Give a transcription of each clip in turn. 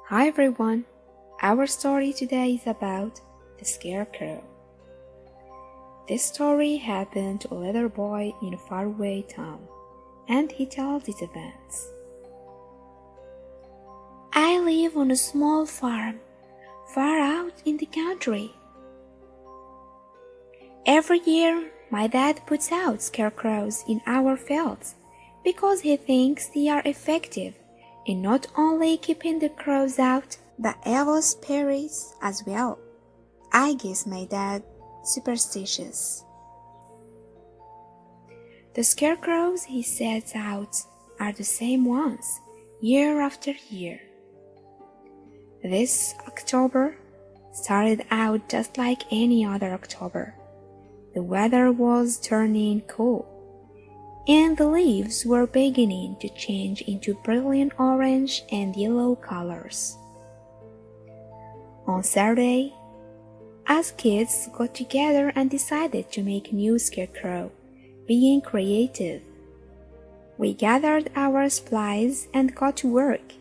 Hi everyone, our story today is about the Scarecrow. This story happened to a little boy in a faraway town, and he tells his events. I live on a small farm, far out in the country. Every year, my dad puts out scarecrows in our fields because he thinks they are effective in not only keeping the crows out, but evil spirits as well. I guess my dad superstitious. The scarecrows he sets out are the same ones, year after year. This October started out just like any other October. The weather was turning cool, and the leaves were beginning to change into brilliant orange and yellow colors. On Saturday, us kids got together and decided to make a new scarecrow, being creative. We gathered our supplies and got to work.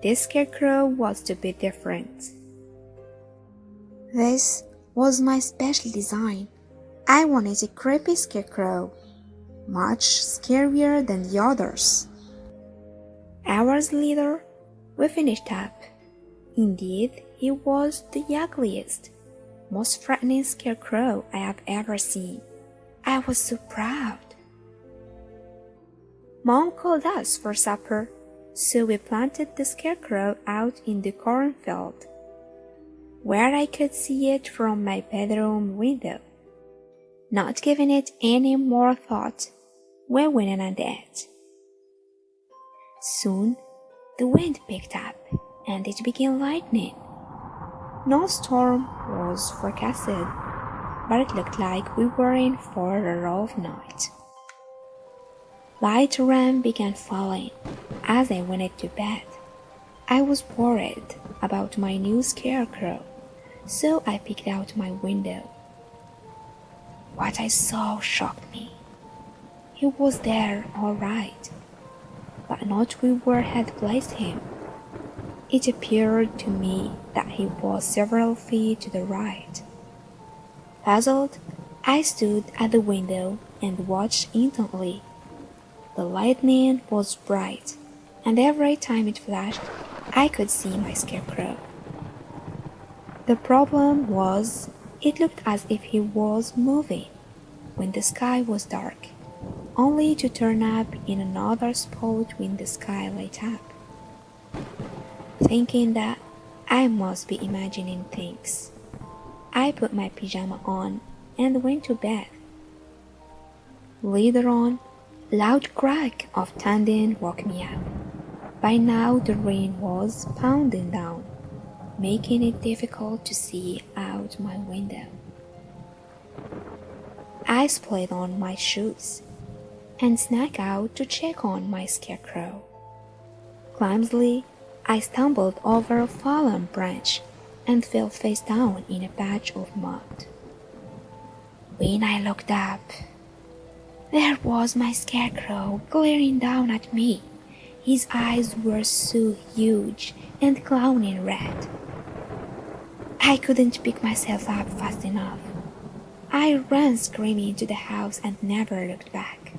This scarecrow was to be different. This was my special design. I wanted a creepy scarecrow, much scarier than the others. Hours later, we finished up. Indeed, he was the ugliest, most frightening scarecrow I have ever seen. I was so proud. Mom called us for supper, so we planted the scarecrow out in the cornfield, where I could see it from my bedroom window. Not giving it any more thought, we went on it. Soon, the wind picked up, and it began lightning. No storm was forecasted, but it looked like we were in for a rough night. Light rain began falling as I went to bed. I was worried about my new scarecrow, so I peeked out my window. What I saw shocked me. He was there all right, but not where I had placed him. It appeared to me that he was several feet to the right. Puzzled, I stood at the window and watched intently. The lightning was bright, and every time it flashed, I could see my scarecrow. The problem was, it looked as if he was moving when the sky was dark, only to turn up in another spot when the sky lit up. Thinking that I must be imagining things, I put my pajama on and went to bed. Later on, a loud crack of thunder woke me up. By now the rain was pounding down, making it difficult to see out my window. I split on my shoes and snuck out to check on my scarecrow. Clumsily, I stumbled over a fallen branch and fell face down in a patch of mud. When I looked up, there was my scarecrow glaring down at me. His eyes were so huge and clowning red. I couldn't pick myself up fast enough. I ran screaming to the house and never looked back.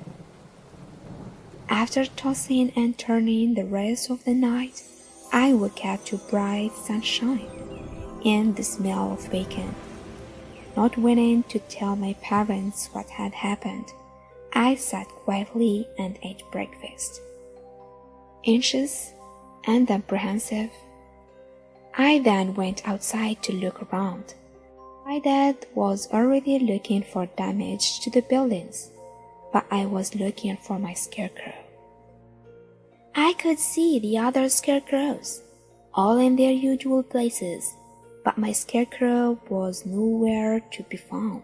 After tossing and turning the rest of the night, I woke up to bright sunshine and the smell of bacon. Not waiting to tell my parents what had happened, I sat quietly and ate breakfast. Anxious and apprehensive, I then went outside to look around. My dad was already looking for damage to the buildings, but I was looking for my scarecrow. I could see the other scarecrows, all in their usual places, but my scarecrow was nowhere to be found.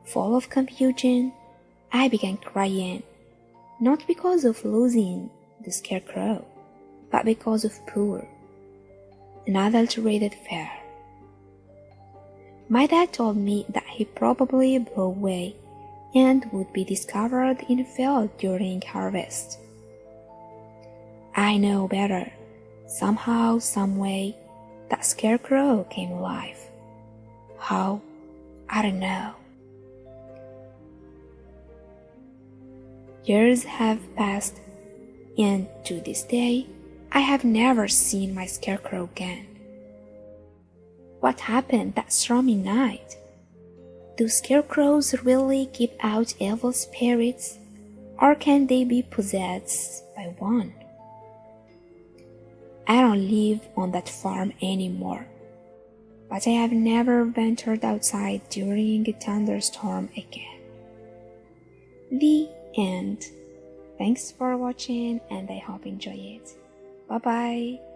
Full of confusion, I began crying, not because of losing the scarecrow, but because of poor, unadulterated fare. My dad told me that he probably blew away and would be discovered in a field during harvest. I know better, Somehow, someway, that scarecrow came alive. How? I don't know. Years have passed, and to this day, I have never seen my scarecrow again. What happened that stormy night? Do scarecrows really keep out evil spirits, or can they be possessed by one? I don't live on that farm anymore, but I have never ventured outside during a thunderstorm again. The end. Thanks for watching, and I hope you enjoy it. Bye bye.